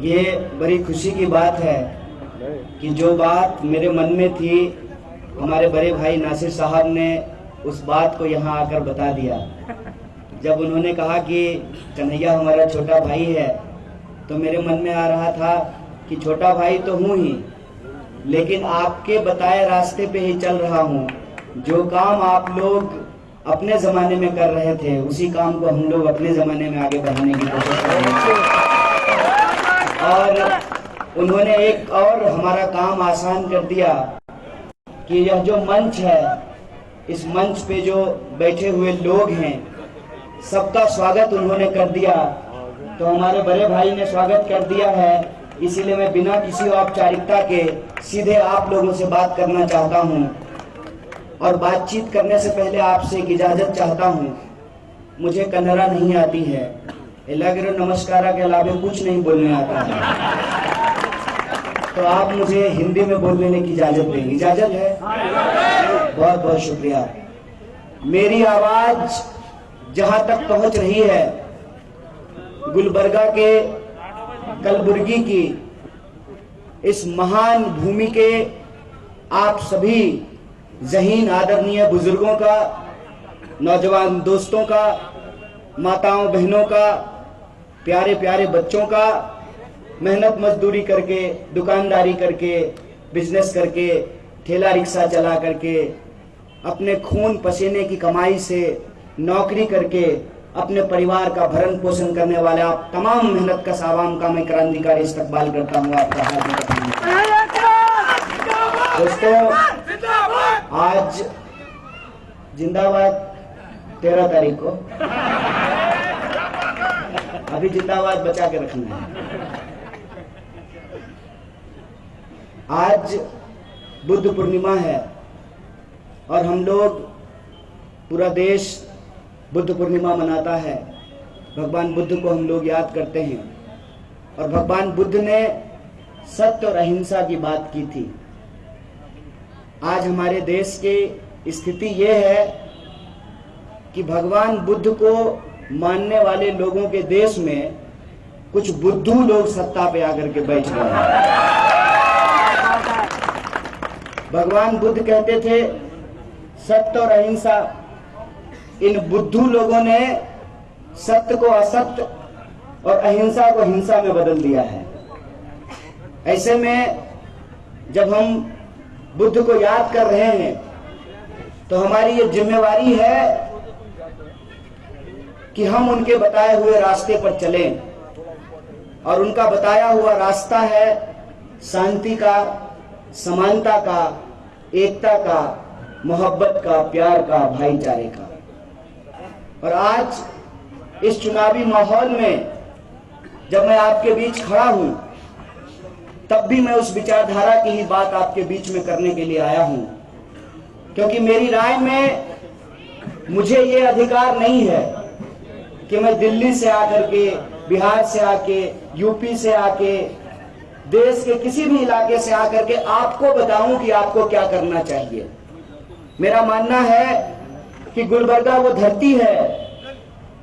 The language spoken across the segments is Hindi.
ये बड़ी खुशी की बात है कि जो बात मेरे मन में थी, हमारे बड़े भाई नासिर साहब ने उस बात को यहाँ आकर बता दिया। जब उन्होंने कहा कि कन्हैया हमारा छोटा भाई है, तो मेरे मन में आ रहा था कि छोटा भाई तो हूँ ही, लेकिन आपके बताए रास्ते पे ही चल रहा हूँ। जो काम आप लोग अपने ज़माने में कर रहे थे, उसी काम को हम लोग अपने ज़माने में आगे बढ़ाने की कोशिश कर रहे थे। और उन्होंने एक और हमारा काम आसान कर दिया कि यह जो मंच है, इस मंच पे जो बैठे हुए लोग हैं, सबका स्वागत उन्होंने कर दिया। तो हमारे बड़े भाई ने स्वागत कर दिया है, इसीलिए मैं बिना किसी औपचारिकता के सीधे आप लोगों से बात करना चाहता हूं। और बातचीत करने से पहले आपसे एक इजाज़त चाहता हूं। मुझे कन्नड़ा नहीं आती है, एलागिरो नमस्कारा के अलावा कुछ नहीं बोलने आता है, तो आप मुझे हिंदी में बोल लेने की इजाज़त देंगे? इजाज़त है? बहुत बहुत शुक्रिया। मेरी आवाज़ जहां तक पहुंच रही है, गुलबर्गा के कलबुर्गी की इस महान भूमि के आप सभी ज़हीन आदरणीय बुजुर्गों का, नौजवान दोस्तों का, माताओं बहनों का, प्यारे प्यारे बच्चों का, मेहनत मजदूरी करके, दुकानदारी करके, बिजनेस करके, ठेला रिक्शा चला करके, अपने खून पसीने की कमाई से नौकरी करके अपने परिवार का भरण पोषण करने वाले आप तमाम मेहनत का आवाम का मैं क्रांतिकारी इस्तकबाल करता हूँ। आपका दोस्तों, आज जिंदाबाद 13 तारीख को, अभी जिंदाबाद बचा के रखना है। आज बुद्ध पूर्णिमा है और हम लोग, पूरा देश बुद्ध पूर्णिमा मनाता है। भगवान बुद्ध को हम लोग याद करते हैं और भगवान बुद्ध ने सत्य और अहिंसा की बात की थी। आज हमारे देश की स्थिति ये है कि भगवान बुद्ध को मानने वाले लोगों के देश में कुछ बुद्धू लोग सत्ता पे आकर के बैठ रहे हैं। भगवान बुद्ध कहते थे सत्य और अहिंसा, इन बुद्धू लोगों ने सत्य को असत्य और अहिंसा को हिंसा में बदल दिया है। ऐसे में जब हम बुद्ध को याद कर रहे हैं, तो हमारी ये जिम्मेवारी है कि हम उनके बताए हुए रास्ते पर चलें। और उनका बताया हुआ रास्ता है शांति का, समानता का, एकता का, मोहब्बत का, प्यार का, भाईचारे का। और आज इस चुनावी माहौल में जब मैं आपके बीच खड़ा हूं, तब भी मैं उस विचारधारा की ही बात आपके बीच में करने के लिए आया हूं, क्योंकि मेरी राय में मुझे ये अधिकार नहीं है कि मैं दिल्ली से आकर के, बिहार से आके, यूपी से आके, देश के किसी भी इलाके से आकर के आपको बताऊं कि आपको क्या करना चाहिए। मेरा मानना है कि गुलबर्गा वो धरती है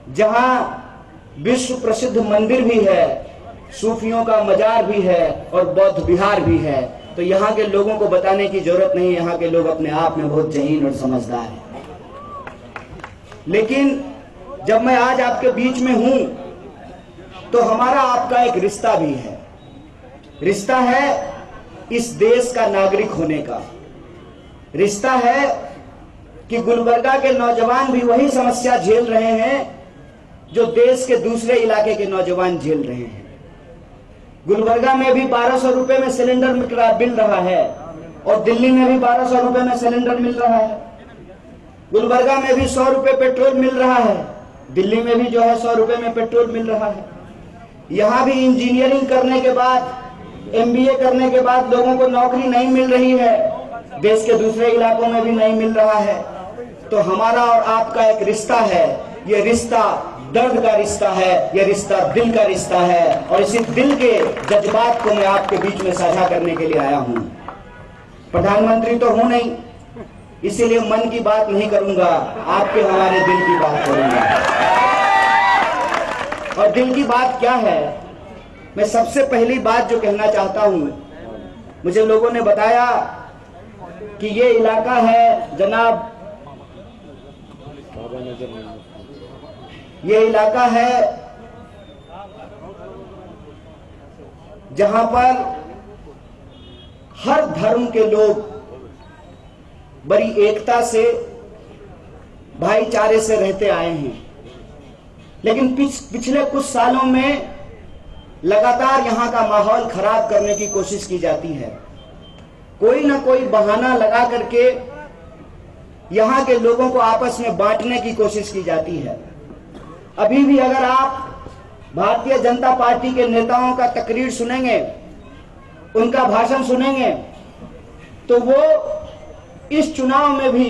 जहां विश्व प्रसिद्ध मंदिर भी है, सूफियों का मजार भी है और बौद्ध विहार भी है। तो यहाँ के लोगों को बताने की जरूरत नहीं, यहाँ के लोग अपने आप में बहुत ज़हीन और समझदार हैं। लेकिन जब मैं आज आपके बीच में हूं, तो हमारा आपका एक रिश्ता भी है। रिश्ता है इस देश का नागरिक होने का। रिश्ता है कि गुलबर्गा के नौजवान भी वही समस्या झेल रहे हैं जो देश के दूसरे इलाके के नौजवान झेल रहे हैं। गुलबर्गा में भी 1200 रुपए में सिलेंडर मिल रहा है और दिल्ली में भी 1200 रुपए में सिलेंडर मिल रहा है। गुलबर्गा में भी 100 रुपए पेट्रोल मिल रहा है, दिल्ली में भी जो है 100 रुपए में पेट्रोल मिल रहा है। यहाँ भी इंजीनियरिंग करने के बाद, MBA करने के बाद लोगों को नौकरी नहीं मिल रही है, देश के दूसरे इलाकों में भी नहीं मिल रहा है। तो हमारा और आपका एक रिश्ता है। ये रिश्ता दर्द का रिश्ता है, ये रिश्ता दिल का रिश्ता है। और इसी दिल के जज्बात को मैं आपके बीच में साझा करने के लिए आया हूं। प्रधानमंत्री तो हूं नहीं, इसीलिए मन की बात नहीं करूंगा, आपके हमारे दिल की बात करूंगा। और दिल की बात क्या है मैं सबसे पहली बात जो कहना चाहता हूं, मुझे लोगों ने बताया कि ये इलाका है जनाब, ये इलाका है जहां पर हर धर्म के लोग बड़ी एकता से, भाईचारे से रहते आए हैं। लेकिन पिछले कुछ सालों में लगातार यहां का माहौल खराब करने की कोशिश की जाती है। कोई ना कोई बहाना लगा करके यहां के लोगों को आपस में बांटने की कोशिश की जाती है। अभी भी अगर आप भारतीय जनता पार्टी के नेताओं का तकरीर सुनेंगे, उनका भाषण सुनेंगे, तो वो इस चुनाव में भी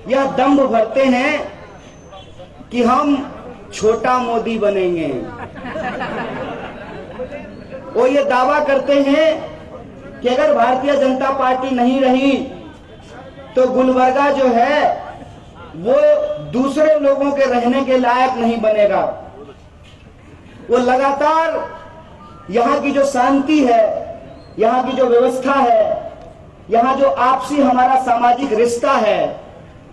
यह दंभ भरते हैं कि हम छोटा मोदी बनेंगे। वो ये दावा करते हैं कि अगर भारतीय जनता पार्टी नहीं रही तो गुलबर्गा जो है वो दूसरे लोगों के रहने के लायक नहीं बनेगा। वो लगातार यहाँ की जो शांति है, यहाँ की जो व्यवस्था है, यहाँ जो आपसी हमारा सामाजिक रिश्ता है,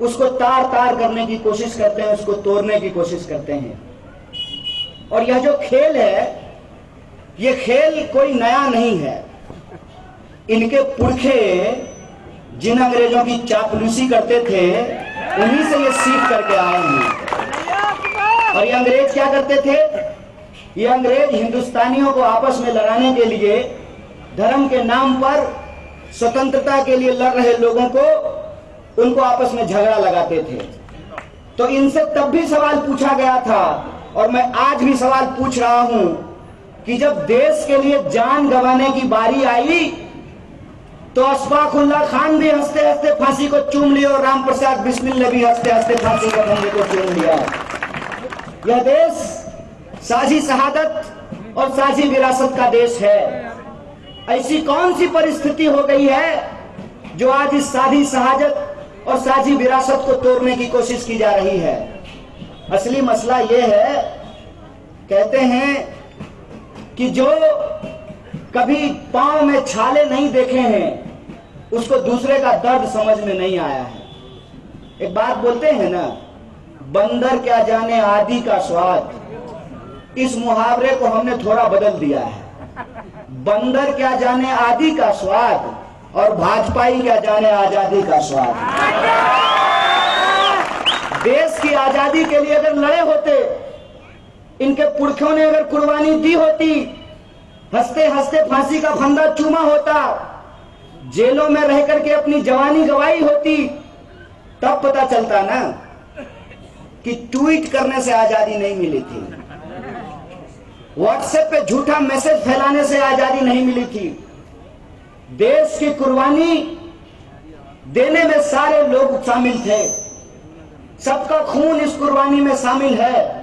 उसको तार तार करने की कोशिश करते हैं, उसको तोड़ने की कोशिश करते हैं। और यह जो खेल है, ये खेल कोई नया नहीं है। इनके पुरखे जिन अंग्रेजों की चापलूसी करते थे, उन्हीं से ये सीख करके आए हैं। और ये अंग्रेज क्या करते थे? ये अंग्रेज हिंदुस्तानियों को आपस में लड़ाने के लिए, धर्म के नाम पर स्वतंत्रता के लिए लड़ रहे लोगों को, उनको आपस में झगड़ा लगाते थे। तो इनसे तब भी सवाल पूछा गया था, और मैं आज भी सवाल पूछ रहा हूं कि जब देश के लिए जान गंवाने की बारी आई तो अशफाकुल्लाह खान भी हंसते हंसते फांसी को चूम लिया और राम प्रसाद बिस्मिल ने भी हंसते हंसते फांसी के फंदे को चूम लिया। यह देश साझी शहादत और साझी विरासत का देश है। ऐसी कौन सी परिस्थिति हो गई है जो आज इस साझी शहादत और साझी विरासत को तोड़ने की कोशिश की जा रही है? असली मसला यह है, कहते हैं कि जो कभी पांव में छाले नहीं देखे हैं उसको दूसरे का दर्द समझ में नहीं आया है। एक बात बोलते हैं ना, बंदर क्या जाने आदि का स्वाद। इस मुहावरे को हमने थोड़ा बदल दिया है। बंदर क्या जाने आदि का स्वाद और भाजपाई क्या जाने आजादी का स्वाद। देश की आजादी के लिए अगर लड़े होते, इनके पुरखों ने अगर कुर्बानी दी होती, हंसते हंसते फांसी का फंदा चूमा होता, जेलों में रह करके अपनी जवानी गवाई होती, तब पता चलता ना कि ट्वीट करने से आजादी नहीं मिली थी, व्हाट्सएप पे झूठा मैसेज फैलाने से आजादी नहीं मिली थी। देश की कुर्बानी देने में सारे लोग शामिल थे, सबका खून इस कुर्बानी में शामिल है।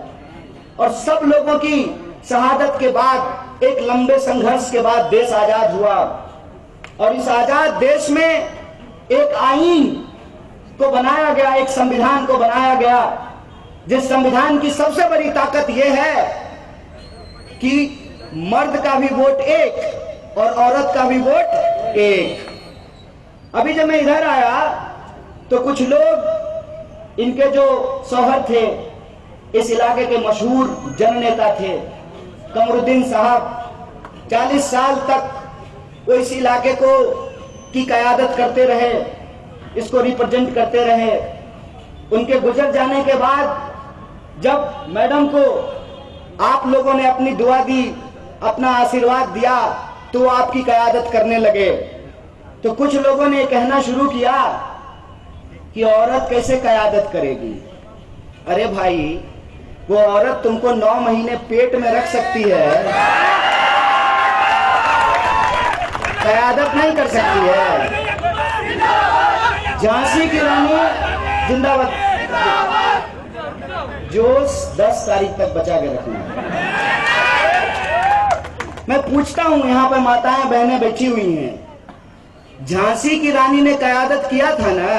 और सब लोगों की शहादत के बाद, एक लंबे संघर्ष के बाद देश आजाद हुआ। और इस आजाद देश में एक आईन को बनाया गया, एक संविधान को बनाया गया, जिस संविधान की सबसे बड़ी ताकत यह है कि मर्द का भी वोट एक और औरत का भी वोट एक। अभी जब मैं इधर आया तो कुछ लोग, इनके जो शौहर थे, इस इलाके के मशहूर जननेता थे कमरुद्दीन साहब, 40 साल तक वो इस इलाके को की क़यादत करते रहे, इसको रिप्रेजेंट करते रहे। उनके गुजर जाने के बाद जब मैडम को आप लोगों ने अपनी दुआ दी, अपना आशीर्वाद दिया, तो वो आपकी क़यादत करने लगे। तो कुछ लोगों ने कहना शुरू किया कि औरत कैसे क़यादत करेगी? अरे भाई, वो औरत तुमको 9 महीने पेट में रख सकती है, क़यादत नहीं कर सकती है। झांसी की रानी जिंदाबाद। जोश 10 तारीख तक बचा के रखना। मैं पूछता हूं, यहां पर माताएं बहनें बैठी हुई हैं, झांसी की रानी ने क़यादत किया था ना,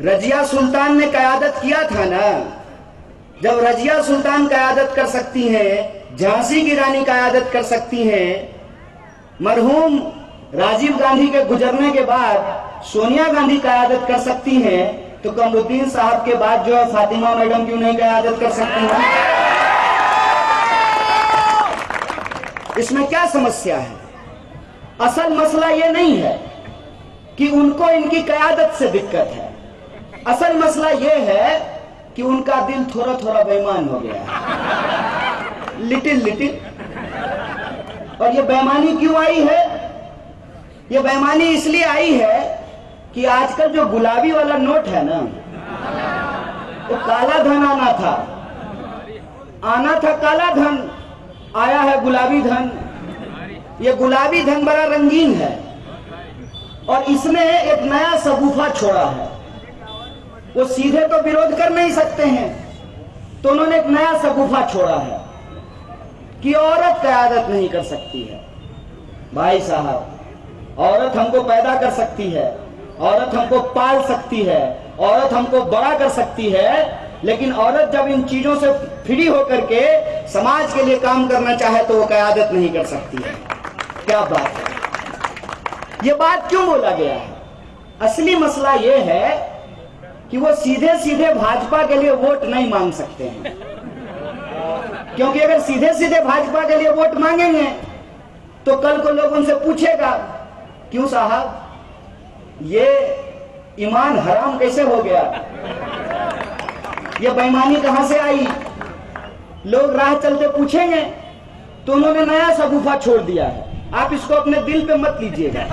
रजिया सुल्तान ने क़यादत किया था ना। जब रजिया सुल्तान क़यादत कर सकती हैं, झांसी की रानी क़यादत कर सकती हैं, मरहूम राजीव गांधी के गुजरने के बाद सोनिया गांधी क़यादत कर सकती हैं, तो कमरुद्दीन साहब के बाद जो है फातिमा मैडम क्यों नहीं क़यादत कर सकती हैं? इसमें क्या समस्या है? असल मसला ये नहीं है कि उनको इनकी क़यादत से दिक्कत है, असल मसला ये है कि उनका दिल थोड़ा थोड़ा बेईमान हो गया है, लिटिल लिटिल। और ये बेईमानी क्यों आई है? ये बेईमानी इसलिए आई है कि आजकल जो गुलाबी वाला नोट है ना, वो काला धन आना था काला धन, आया है गुलाबी धन। ये गुलाबी धन बड़ा रंगीन है और इसने एक नया शगुफा छोड़ा है। वो सीधे तो विरोध कर नहीं सकते हैं, तो उन्होंने एक नया शगुफा छोड़ा है कि औरत क़यादत नहीं कर सकती है। भाई साहब, औरत हमको पैदा कर सकती है, औरत हमको पाल सकती है, औरत हमको बड़ा कर सकती है, लेकिन औरत जब इन चीजों से फ्री होकर के समाज के लिए काम करना चाहे तो वो क़यादत नहीं कर सकती है। क्या बात है? ये बात क्यों बोला गया है? असली मसला ये है कि वो सीधे सीधे भाजपा के लिए वोट नहीं मांग सकते हैं, क्योंकि अगर सीधे सीधे भाजपा के लिए वोट मांगेंगे तो कल को लोग उनसे पूछेगा, क्यों साहब ये ईमान हराम कैसे हो गया, ये बेईमानी कहां से आई? लोग राह चलते पूछेंगे। तो उन्होंने नया शगुफा छोड़ दिया है, आप इसको अपने दिल पे मत लीजिएगा।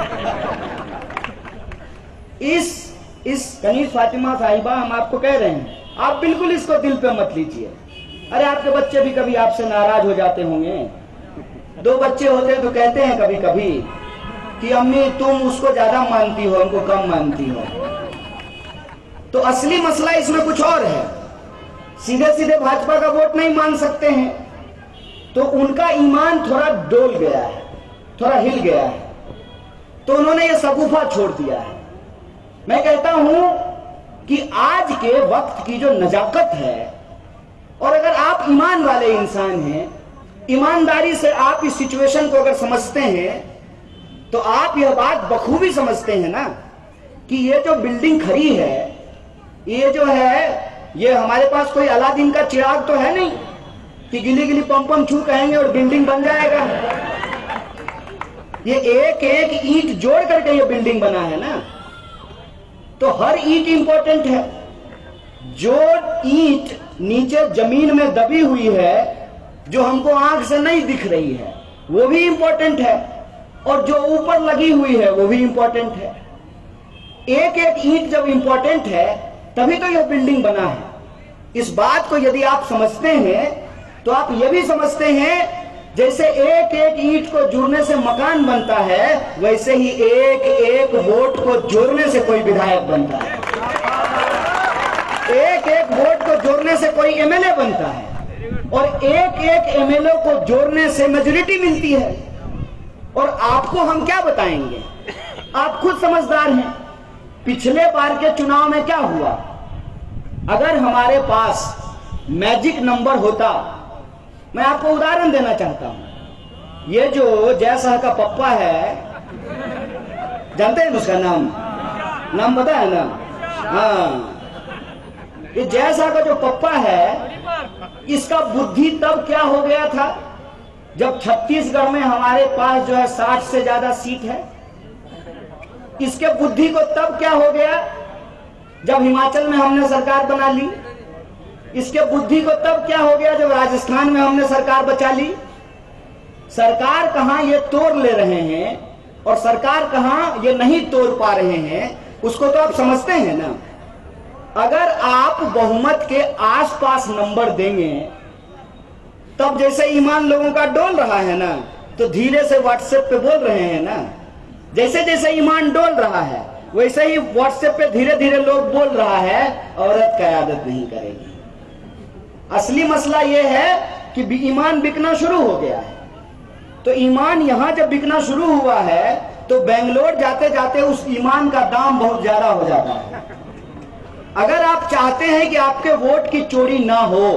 इस कनीज फातिमा साहिबा, हम आपको कह रहे हैं, आप बिल्कुल इसको दिल पे मत लीजिए। अरे आपके बच्चे भी कभी आपसे नाराज हो जाते होंगे। 2 बच्चे होते तो कहते हैं कभी कभी कि अम्मी तुम उसको ज्यादा मानती हो, हमको कम मानती हो। तो असली मसला इसमें कुछ और है। सीधे सीधे भाजपा का वोट नहीं मांग सकते हैं, तो उनका ईमान थोड़ा डोल गया है, थोड़ा हिल गया है, तो उन्होंने ये शगुफा छोड़ दिया है। मैं कहता हूं कि आज के वक्त की जो नजाकत है, और अगर आप ईमान वाले इंसान हैं, ईमानदारी से आप इस सिचुएशन को अगर समझते हैं, तो आप यह बात बखूबी समझते हैं ना कि ये जो बिल्डिंग खड़ी है, ये जो है, ये हमारे पास कोई अलादीन का चिराग तो है नहीं कि गिली गिली पम छू कहेंगे और बिल्डिंग बन जाएगा। ये एक एक ईंट जोड़ करके ये बिल्डिंग बना है ना, तो हर ईंट इंपॉर्टेंट है। जो ईंट नीचे जमीन में दबी हुई है, जो हमको आंख से नहीं दिख रही है, वो भी इंपॉर्टेंट है, और जो ऊपर लगी हुई है वो भी इंपॉर्टेंट है। एक एक ईंट जब इंपॉर्टेंट है तभी तो यह बिल्डिंग बना है। इस बात को यदि आप समझते हैं तो आप यह भी समझते हैं जैसे एक एक ईंट को जुड़ने से मकान बनता है, वैसे ही एक एक वोट को जोड़ने से कोई विधायक बनता है, एक एक वोट को जोड़ने से कोई एमएलए बनता है, और एक एक एमएलए को जोड़ने से मेजॉरिटी मिलती है। और आपको हम क्या बताएंगे, आप खुद समझदार हैं। पिछले बार के चुनाव में क्या हुआ? अगर हमारे पास मैजिक नंबर होता, मैं आपको उदाहरण देना चाहता हूं। ये जो जयशाह का पप्पा है, जानते हैं उसका नाम पता है ना? हाँ, ये जयशाह का जो पप्पा है, इसका बुद्धि तब क्या हो गया था जब छत्तीसगढ़ में हमारे पास जो है 60 से ज्यादा सीट है। इसके बुद्धि को तब क्या हो गया जब हिमाचल में हमने सरकार बना ली। इसके बुद्धि को तब क्या हो गया जब राजस्थान में हमने सरकार बचा ली। सरकार कहां ये तोड़ ले रहे हैं और सरकार कहां ये नहीं तोड़ पा रहे हैं, उसको तो आप समझते हैं ना। अगर आप बहुमत के आसपास नंबर देंगे, तब जैसे ईमान लोगों का डोल रहा है ना, तो धीरे से व्हाट्सएप पे बोल रहे हैं ना, जैसे जैसे ईमान डोल रहा है वैसे ही व्हाट्सएप पे धीरे धीरे लोग बोल रहा है औरत क़यादत नहीं करेगी। असली मसला यह है कि ईमान बिकना शुरू हो गया है। तो ईमान यहां जब बिकना शुरू हुआ है तो बेंगलोर जाते जाते उस ईमान का दाम बहुत ज्यादा हो जाता है। अगर आप चाहते हैं कि आपके वोट की चोरी ना हो,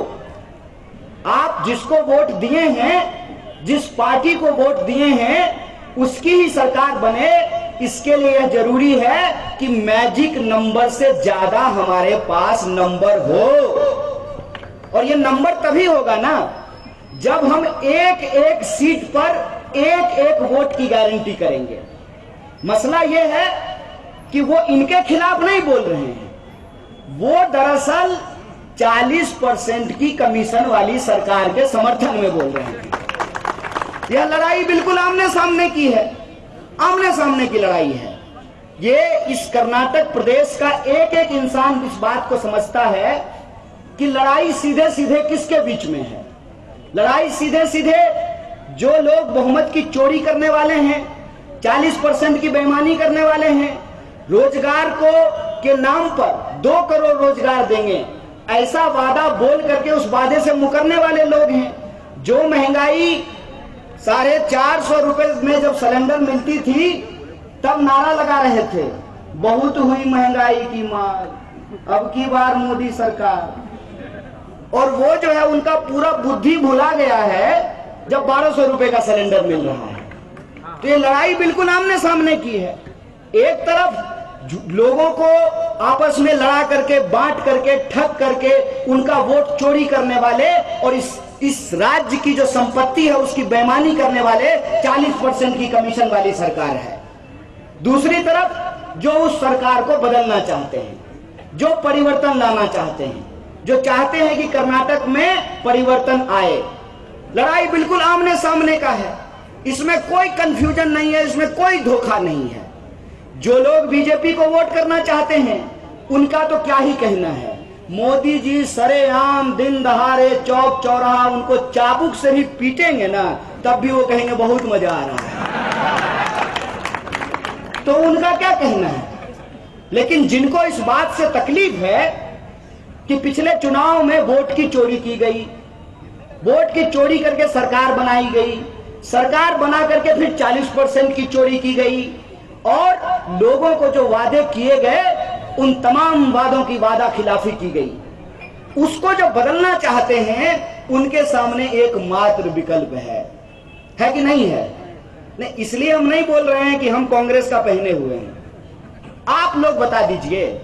आप जिसको वोट दिए हैं, जिस पार्टी को वोट दिए हैं, उसकी ही सरकार बने। इसके लिए यह जरूरी है कि मैजिक नंबर से ज्यादा हमारे पास नंबर हो। और यह नंबर तभी होगा ना जब हम एक एक सीट पर एक एक वोट की गारंटी करेंगे। मसला यह है कि वो इनके खिलाफ नहीं बोल रहे हैं, वो दरअसल 40% की कमीशन वाली सरकार के समर्थन में बोल रहे हैं। यह लड़ाई बिल्कुल आमने सामने की है, आमने सामने की लड़ाई है। ये इस कर्नाटक प्रदेश का एक एक इंसान इस बात को समझता है कि लड़ाई सीधे सीधे किसके बीच में है। लड़ाई सीधे सीधे जो लोग बहुमत की चोरी करने वाले हैं, 40% की बेईमानी करने वाले हैं, रोजगार को के नाम पर 2 करोड़ रोजगार देंगे ऐसा वादा बोल करके उस वादे से मुकरने वाले लोग हैं। जो महंगाई 450 रुपए में जब सिलेंडर मिलती थी तब नारा लगा रहे थे, बहुत हुई महंगाई की मार, अब की बार मोदी सरकार। और वो जो है उनका पूरा बुद्धि भुला गया है जब 1200 रुपए का सिलेंडर मिल रहा है। तो ये लड़ाई बिल्कुल आमने सामने की है। एक तरफ लोगों को आपस में लड़ा करके, बांट करके, ठग करके उनका वोट चोरी करने वाले और इस राज्य की जो संपत्ति है उसकी बेईमानी करने वाले 40% की कमीशन वाली सरकार है। दूसरी तरफ जो उस सरकार को बदलना चाहते हैं, जो परिवर्तन लाना चाहते हैं, जो चाहते हैं कि कर्नाटक में परिवर्तन आए। लड़ाई बिल्कुल आमने सामने का है, इसमें कोई कंफ्यूजन नहीं है, इसमें कोई धोखा नहीं है। जो लोग बीजेपी को वोट करना चाहते हैं उनका तो क्या ही कहना है। मोदी जी सरेआम दिन दहाड़े चौक चौराहा उनको चाबुक से भी पीटेंगे ना, तब भी वो कहेंगे बहुत मजा आ रहा है। तो उनका क्या कहना है। लेकिन जिनको इस बात से तकलीफ है कि पिछले चुनाव में वोट की चोरी की गई, वोट की चोरी करके सरकार बनाई गई, सरकार बना करके फिर 40% की चोरी की गई और लोगों को जो वादे किए गए उन तमाम वादों की वादा खिलाफी की गई, उसको जो बदलना चाहते हैं उनके सामने एकमात्र विकल्प है कि नहीं है। नहीं, इसलिए हम नहीं बोल रहे हैं कि हम कांग्रेस का पहने हुए हैं। आप लोग बता दीजिए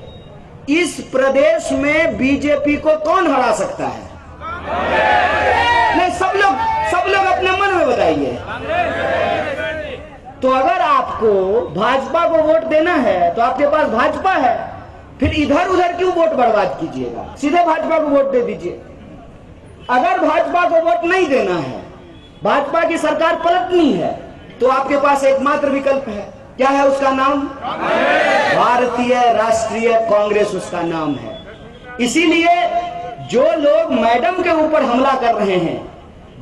इस प्रदेश में बीजेपी को कौन हरा सकता है। नहीं, सब लोग अपने मन में बताइए। तो अगर आपको भाजपा को वोट देना है तो आपके पास भाजपा है, फिर इधर उधर क्यों वोट बर्बाद कीजिएगा, सीधे भाजपा को वोट दे दीजिए। अगर भाजपा को वोट नहीं देना है, भाजपा की सरकार पलटनी है, तो आपके पास एकमात्र विकल्प है। क्या है उसका नाम? भारतीय राष्ट्रीय कांग्रेस उसका नाम है। इसीलिए जो लोग मैडम के ऊपर हमला कर रहे हैं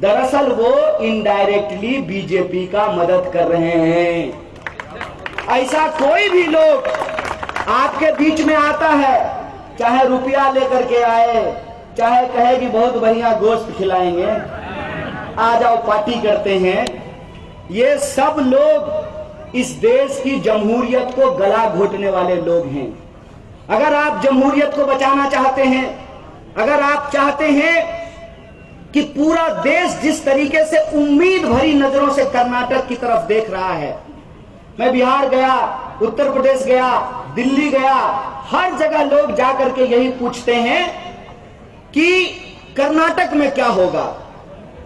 दरअसल वो इनडायरेक्टली बीजेपी का मदद कर रहे हैं। ऐसा कोई भी लोग आपके बीच में आता है, चाहे रुपया लेकर के आए, चाहे कहे कि बहुत बढ़िया गोश्त खिलाएंगे, आ जाओ पार्टी करते हैं, ये सब लोग इस देश की जमहूरियत को गला घोटने वाले लोग हैं। अगर आप जमहूरियत को बचाना चाहते हैं, अगर आप चाहते हैं कि पूरा देश जिस तरीके से उम्मीद भरी नजरों से कर्नाटक की तरफ देख रहा है, मैं बिहार गया, उत्तर प्रदेश गया, दिल्ली गया, हर जगह लोग जाकर के यही पूछते हैं कि कर्नाटक में क्या होगा।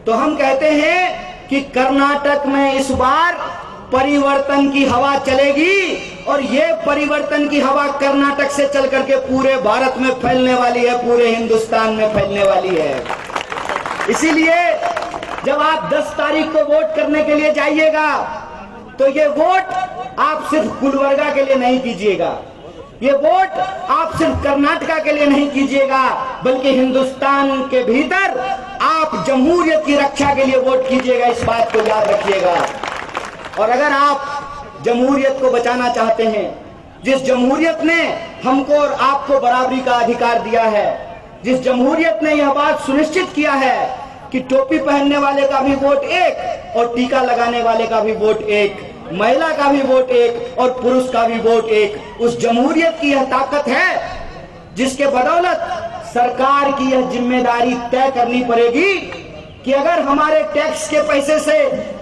तो हम कहते हैं कि कर्नाटक में इस बार परिवर्तन की हवा चलेगी और ये परिवर्तन की हवा कर्नाटक से चल करके पूरे भारत में फैलने वाली है, पूरे हिंदुस्तान में फैलने वाली है। इसीलिए जब आप 10 तारीख को वोट करने के लिए जाइएगा तो ये वोट आप सिर्फ गुलबर्गा के लिए नहीं कीजिएगा, ये वोट आप सिर्फ कर्नाटका के लिए नहीं कीजिएगा, बल्कि हिंदुस्तान के भीतर आप जमहूरियत की रक्षा के लिए वोट कीजिएगा। इस बात को याद रखिएगा। और अगर आप जमहूरियत को बचाना चाहते हैं, जिस जमहूरियत ने हमको और आपको बराबरी का अधिकार दिया है, जिस जमहूरियत ने यह बात सुनिश्चित किया है कि टोपी पहनने वाले का भी वोट एक और टीका लगाने वाले का भी वोट एक, महिला का भी वोट एक और पुरुष का भी वोट एक, उस जमहूरियत की यह ताकत है जिसके बदौलत सरकार की यह जिम्मेदारी तय करनी पड़ेगी कि अगर हमारे टैक्स के पैसे से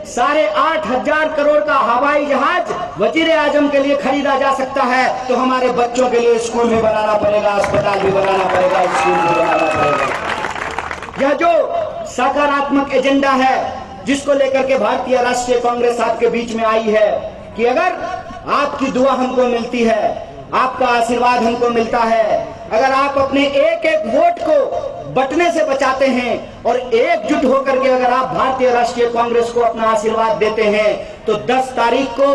8,500 करोड़ का हवाई जहाज वजीर आजम के लिए खरीदा जा सकता है, तो हमारे बच्चों के लिए स्कूल भी बनाना पड़ेगा, अस्पताल भी बनाना पड़ेगा, स्कूल भी बनाना पड़ेगा। यह जो सकारात्मक एजेंडा है जिसको लेकर के भारतीय राष्ट्रीय कांग्रेस आपके बीच में आई है कि अगर आपकी दुआ हमको मिलती है, आपका आशीर्वाद हमको मिलता है, अगर आप अपने एक एक वोट को बटने से बचाते हैं और एकजुट होकर के अगर आप भारतीय राष्ट्रीय कांग्रेस को अपना आशीर्वाद देते हैं, तो 10 तारीख को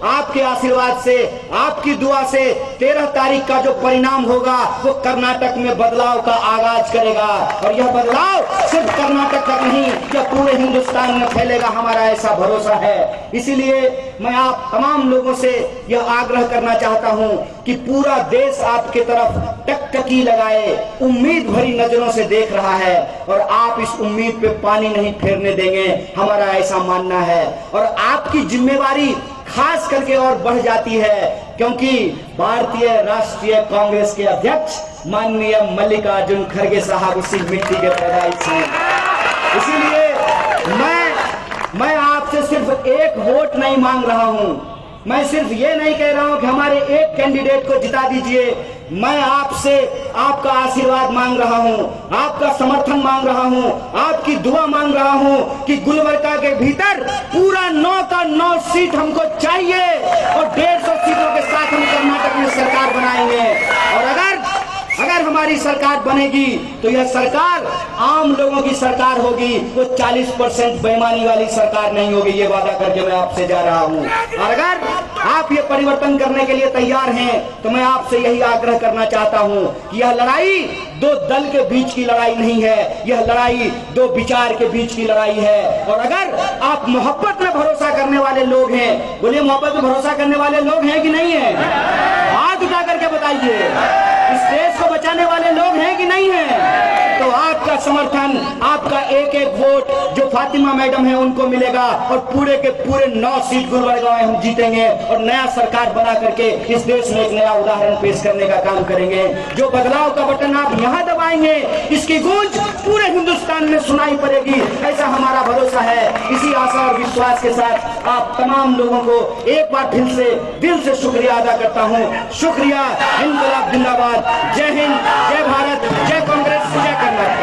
आपके आशीर्वाद से, आपकी दुआ से 13 तारीख का जो परिणाम होगा वो कर्नाटक में बदलाव का आगाज करेगा। और यह बदलाव सिर्फ कर्नाटक तक नहीं, यह पूरे हिंदुस्तान में फैलेगा, हमारा ऐसा भरोसा है। इसीलिए मैं आप तमाम लोगों से यह आग्रह करना चाहता हूं कि पूरा देश आपके तरफ टकटकी लगाए, उम्मीद भरी नजरों से देख रहा है और आप इस उम्मीद पे पानी नहीं फेरने देंगे, हमारा ऐसा मानना है। और आपकी जिम्मेवारी खास करके और बढ़ जाती है क्योंकि भारतीय राष्ट्रीय कांग्रेस के अध्यक्ष माननीय मल्लिकार्जुन खड़गे साहब उसी मिट्टी के पैदाइश हैं। इसीलिए मैं आपसे सिर्फ एक वोट नहीं मांग रहा हूं, मैं सिर्फ ये नहीं कह रहा हूं कि हमारे एक कैंडिडेट को जिता दीजिए, मैं आपसे आपका आशीर्वाद मांग रहा हूं, आपका समर्थन मांग रहा हूं, आपकी दुआ मांग रहा हूं कि गुलबर्गा के भीतर पूरा 9 का 9 सीट हमको चाहिए और 150 सीटों के साथ हम कर्नाटक में सरकार बनाएंगे। और अगर हमारी सरकार बनेगी तो यह सरकार आम लोगों की सरकार होगी, वो 40% बेईमानी वाली सरकार नहीं होगी, ये वादा करके मैं आपसे जा रहा हूं। और अगर आप ये परिवर्तन करने के लिए तैयार हैं तो मैं आपसे यही आग्रह करना चाहता हूं कि यह लड़ाई 2 दल के बीच की लड़ाई नहीं है, यह लड़ाई 2 विचार के बीच की लड़ाई है। और अगर आप मोहब्बत में भरोसा करने वाले लोग हैं, बोलिए मोहब्बत में भरोसा करने वाले लोग हैं कि नहीं है? हाथ उठा करके बताइए। इस देश को बचाने वाले लोग हैं कि नहीं है? तो आपका समर्थन, आपका एक एक वोट जो फातिमा मैडम है उनको मिलेगा और पूरे के पूरे 9 सीट गुलबर्गा में हम जीतेंगे और नया सरकार बना करके इस देश में एक नया उदाहरण पेश करने का काम करेंगे। जो बदलाव का बटन आप यहाँ दबाएंगे, इसकी गूंज पूरे हिंदुस्तान में सुनाई पड़ेगी, ऐसा हमारा भरोसा है। इसी आशा और विश्वास के साथ आप तमाम लोगों को एक बार फिर से दिल से शुक्रिया अदा करता हूँ। शुक्रिया। इंकलाब जिंदाबाद। जय हिंद, जय भारत, जय कांग्रेस, जय कर्नाटक।